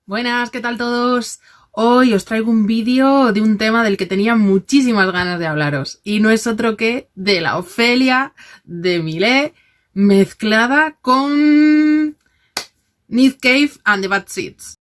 Buenas, ¿qué tal todos? Hoy os traigo un vídeo de un tema del que tenía muchísimas ganas de hablaros y no es otro que de la Ofelia de Millet mezclada con Nick Cave and the Bad Seeds.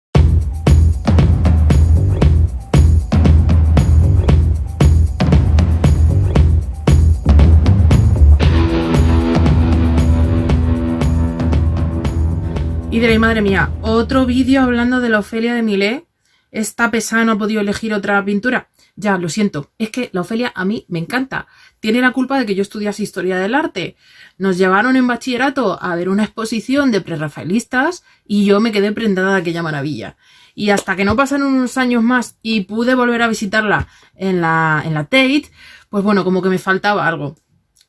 Y diréis, madre mía, otro vídeo hablando de la Ofelia de Millet. Esta pesada no ha podido elegir otra pintura. Ya, lo siento, es que la Ofelia a mí me encanta. Tiene la culpa de que yo estudiase Historia del Arte. Nos llevaron en bachillerato a ver una exposición de prerrafaelistas y yo me quedé prendada de aquella maravilla. Y hasta que no pasaron unos años más y pude volver a visitarla en la Tate, pues bueno, como que me faltaba algo.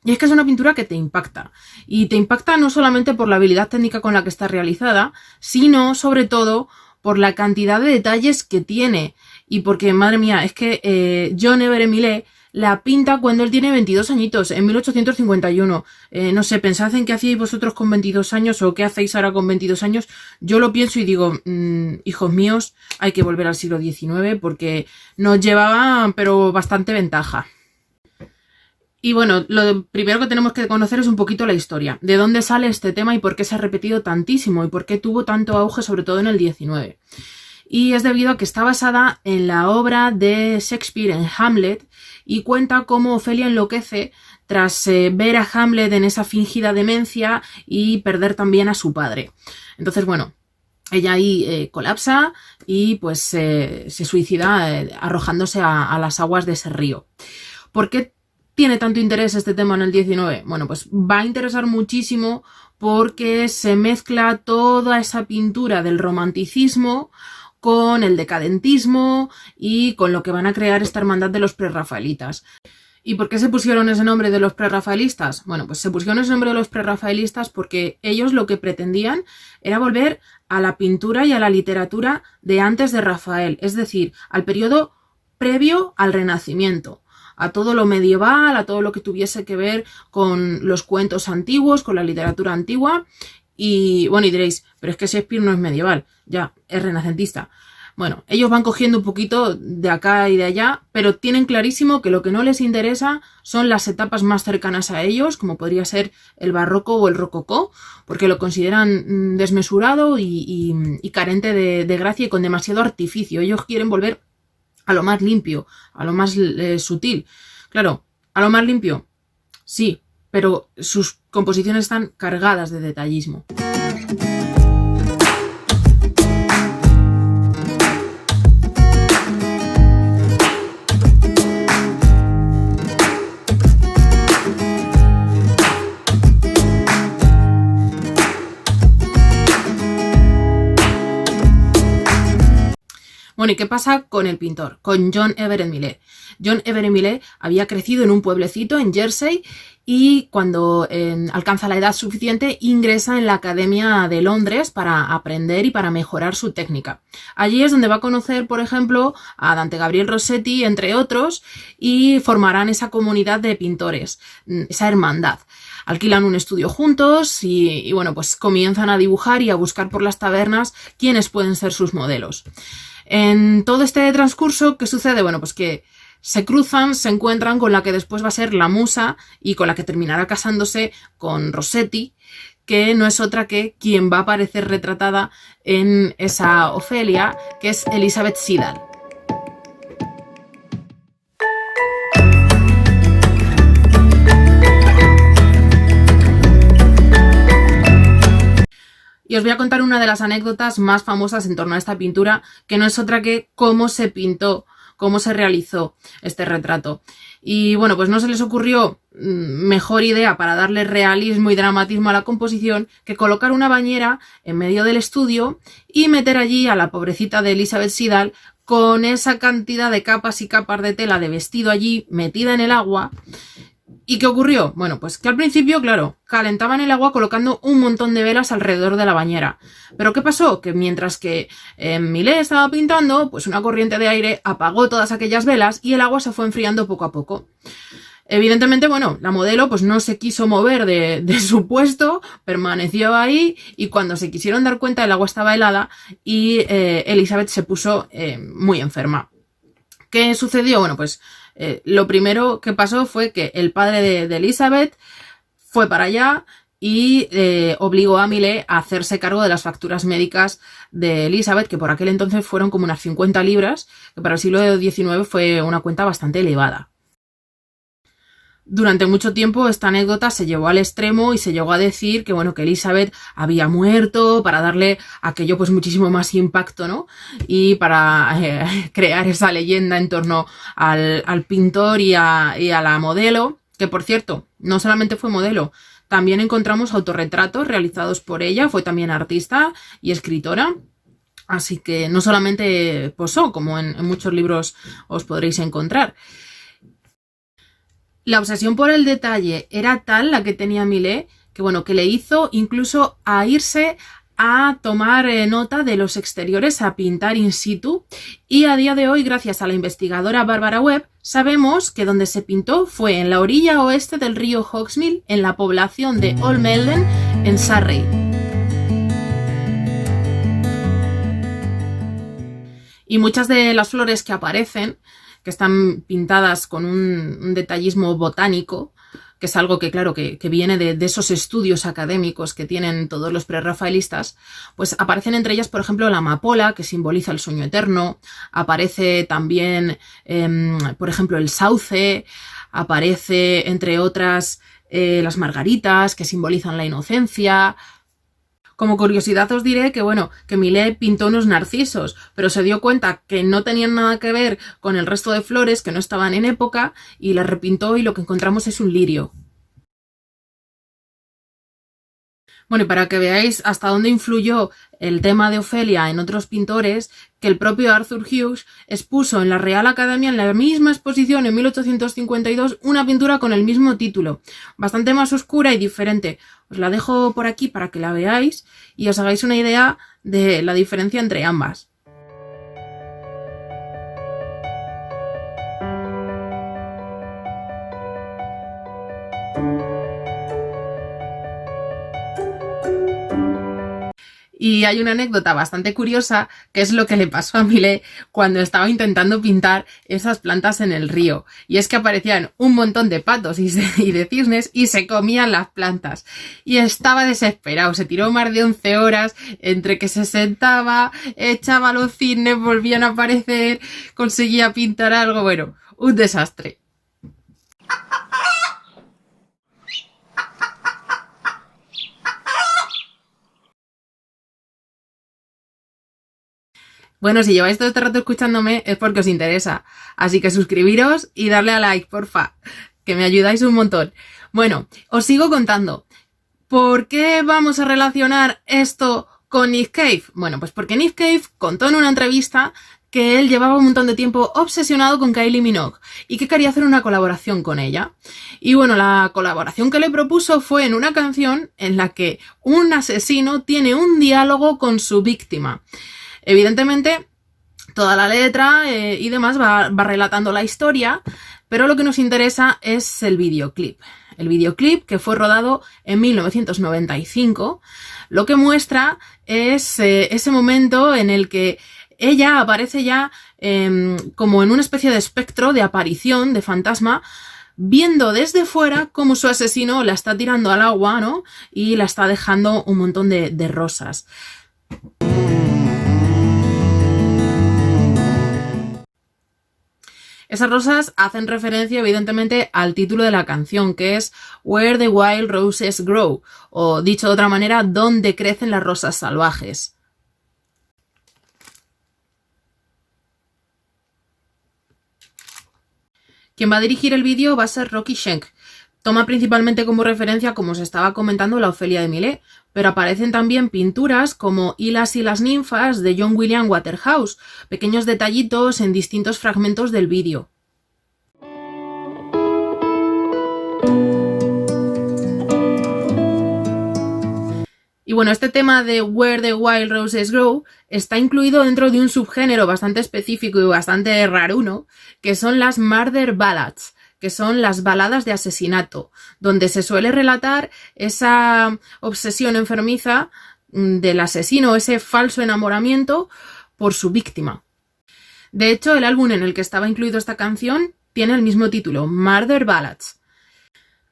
Y es que es una pintura que te impacta. Y te impacta no solamente por la habilidad técnica con la que está realizada, sino sobre todo por la cantidad de detalles que tiene. Y porque, madre mía, es que John Everett Millet la pinta cuando él tiene 22 añitos, en 1851. No sé, pensad en qué hacíais vosotros con 22 años o qué hacéis ahora con 22 años. Yo lo pienso y digo, hijos míos, hay que volver al siglo XIX porque nos llevaba, pero bastante ventaja. Y bueno, lo primero que tenemos que conocer es un poquito la historia. ¿De dónde sale este tema y por qué se ha repetido tantísimo? ¿Y por qué tuvo tanto auge, sobre todo en el XIX? Y es debido a que está basada en la obra de Shakespeare en Hamlet y cuenta cómo Ofelia enloquece tras ver a Hamlet en esa fingida demencia y perder también a su padre. Entonces, bueno, ella ahí colapsa y pues se suicida arrojándose a las aguas de ese río. ¿Por qué tiene tanto interés este tema en el 19? Bueno, pues va a interesar muchísimo porque se mezcla toda esa pintura del romanticismo con el decadentismo y con lo que van a crear esta hermandad de los prerrafaelitas. ¿Y por qué se pusieron ese nombre de los prerrafaelistas? Bueno, pues se pusieron ese nombre de los prerrafaelistas porque ellos lo que pretendían era volver a la pintura y a la literatura de antes de Rafael, es decir, al periodo previo al Renacimiento, a todo lo medieval, a todo lo que tuviese que ver con los cuentos antiguos, con la literatura antigua. Y bueno, y diréis, pero es que Shakespeare no es medieval, ya, es renacentista. Bueno, ellos van cogiendo un poquito de acá y de allá, pero tienen clarísimo que lo que no les interesa son las etapas más cercanas a ellos, como podría ser el barroco o el rococó, porque lo consideran desmesurado y carente de gracia y con demasiado artificio. Ellos quieren volver a lo más limpio, a lo más sutil. Claro, a lo más limpio, sí, pero sus composiciones están cargadas de detallismo. Bueno, ¿y qué pasa con el pintor? Con John Everett Millet. John Everett Millet había crecido en un pueblecito en Jersey y cuando alcanza la edad suficiente ingresa en la Academia de Londres para aprender y para mejorar su técnica. Allí es donde va a conocer, por ejemplo, a Dante Gabriel Rossetti, entre otros, y formarán esa comunidad de pintores, esa hermandad. Alquilan un estudio juntos y bueno, pues comienzan a dibujar y a buscar por las tabernas quiénes pueden ser sus modelos. En todo este transcurso, ¿qué sucede? Bueno, pues que se cruzan, se encuentran con la que después va a ser la musa y con la que terminará casándose con Rossetti, que no es otra que quien va a aparecer retratada en esa Ofelia, que es Elizabeth Siddal. Y os voy a contar una de las anécdotas más famosas en torno a esta pintura, que no es otra que cómo se pintó, cómo se realizó este retrato. Y bueno, pues no se les ocurrió mejor idea para darle realismo y dramatismo a la composición que colocar una bañera en medio del estudio y meter allí a la pobrecita de Elizabeth Siddal con esa cantidad de capas y capas de tela de vestido allí metida en el agua. ¿Y qué ocurrió? Bueno, pues que al principio, claro, calentaban el agua colocando un montón de velas alrededor de la bañera. ¿Pero qué pasó? Que mientras que Millet estaba pintando, pues una corriente de aire apagó todas aquellas velas y el agua se fue enfriando poco a poco. Evidentemente, bueno, la modelo pues no se quiso mover de su puesto, permaneció ahí y cuando se quisieron dar cuenta el agua estaba helada y Elizabeth se puso muy enferma. ¿Qué sucedió? Bueno, pues lo primero que pasó fue que el padre de Elizabeth fue para allá y obligó a Millet a hacerse cargo de las facturas médicas de Elizabeth, que por aquel entonces fueron como unas 50 libras, que para el siglo XIX fue una cuenta bastante elevada. Durante mucho tiempo esta anécdota se llevó al extremo y se llegó a decir que, bueno, que Elizabeth había muerto para darle aquello pues muchísimo más impacto, ¿no? Y para crear esa leyenda en torno al pintor y a la modelo, que por cierto, no solamente fue modelo, también encontramos autorretratos realizados por ella, fue también artista y escritora. Así que no solamente posó, como en muchos libros os podréis encontrar. La obsesión por el detalle era tal la que tenía Millet que, bueno, que le hizo incluso a irse a tomar nota de los exteriores, a pintar in situ, y a día de hoy, gracias a la investigadora Barbara Webb, sabemos que donde se pintó fue en la orilla oeste del río Hawksmill, en la población de Old Melden, en Surrey. Y muchas de las flores que aparecen, que están pintadas con un detallismo botánico, que es algo que, claro, que viene de esos estudios académicos que tienen todos los prerrafaelistas, pues aparecen entre ellas, por ejemplo, la amapola, que simboliza el sueño eterno, aparece también, por ejemplo, el sauce, aparece, entre otras, las margaritas, que simbolizan la inocencia. Como curiosidad os diré que, bueno, que Millet pintó unos narcisos, pero se dio cuenta que no tenían nada que ver con el resto de flores, que no estaban en época, y las repintó y lo que encontramos es un lirio. Bueno, y para que veáis hasta dónde influyó el tema de Ofelia en otros pintores, que el propio Arthur Hughes expuso en la Real Academia, en la misma exposición en 1852, una pintura con el mismo título, bastante más oscura y diferente. Os la dejo por aquí para que la veáis y os hagáis una idea de la diferencia entre ambas. Y hay una anécdota bastante curiosa, que es lo que le pasó a Millet cuando estaba intentando pintar esas plantas en el río. Y es que aparecían un montón de patos y de cisnes y se comían las plantas. Y estaba desesperado, se tiró más de 11 horas entre que se sentaba, echaba los cisnes, volvían a aparecer, conseguía pintar algo. Bueno, un desastre. Bueno, si lleváis todo este rato escuchándome es porque os interesa, así que suscribiros y darle a like, porfa, que me ayudáis un montón. Bueno, os sigo contando. ¿Por qué vamos a relacionar esto con Nick Cave? Bueno, pues porque Nick Cave contó en una entrevista que él llevaba un montón de tiempo obsesionado con Kylie Minogue y que quería hacer una colaboración con ella. Y bueno, la colaboración que le propuso fue en una canción en la que un asesino tiene un diálogo con su víctima. Evidentemente, toda la letra y demás va relatando la historia, pero lo que nos interesa es el videoclip. El videoclip, que fue rodado en 1995, lo que muestra es ese momento en el que ella aparece ya como en una especie de espectro, de aparición, de fantasma, viendo desde fuera cómo su asesino la está tirando al agua, ¿no? Y la está dejando un montón de rosas. Esas rosas hacen referencia, evidentemente, al título de la canción, que es Where the Wild Roses Grow, o dicho de otra manera, ¿dónde crecen las rosas salvajes? Quien va a dirigir el vídeo va a ser Rocky Schenk. Toma principalmente como referencia, como os estaba comentando, la Ofelia de Millet, pero aparecen también pinturas como Hilas y las ninfas de John William Waterhouse, pequeños detallitos en distintos fragmentos del vídeo. Y bueno, este tema de Where the Wild Roses Grow está incluido dentro de un subgénero bastante específico y bastante raruno, que son las Murder Ballads, que son las baladas de asesinato, donde se suele relatar esa obsesión enfermiza del asesino, ese falso enamoramiento por su víctima. De hecho, el álbum en el que estaba incluido esta canción tiene el mismo título, Murder Ballads.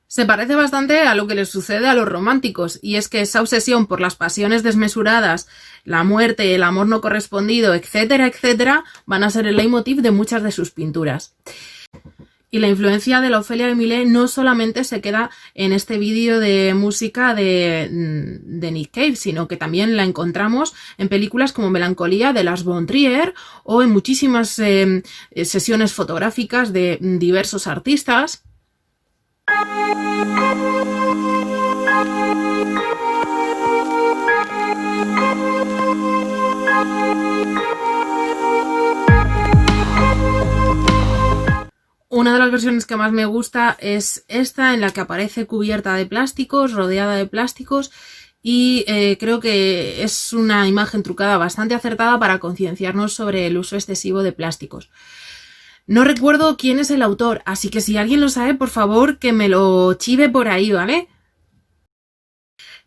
Se parece bastante a lo que les sucede a los románticos, y es que esa obsesión por las pasiones desmesuradas, la muerte, el amor no correspondido, etcétera, etcétera, van a ser el leitmotiv de muchas de sus pinturas. Y la influencia de la Ofelia de Millet no solamente se queda en este vídeo de música de Nick Cave, sino que también la encontramos en películas como Melancolía de Lars von Trier o en muchísimas sesiones fotográficas de diversos artistas. Una de las versiones que más me gusta es esta, en la que aparece cubierta de plásticos, rodeada de plásticos, y creo que es una imagen trucada bastante acertada para concienciarnos sobre el uso excesivo de plásticos. No recuerdo quién es el autor, así que si alguien lo sabe, por favor, que me lo chive por ahí, ¿vale?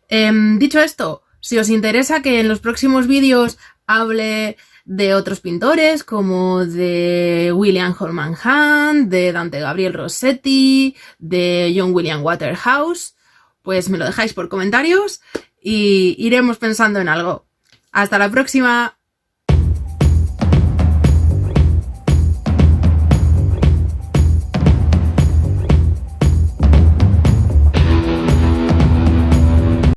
Dicho esto, si os interesa que en los próximos vídeos hable de otros pintores, como de William Holman Hunt, de Dante Gabriel Rossetti, de John William Waterhouse, pues me lo dejáis por comentarios y iremos pensando en algo. ¡Hasta la próxima!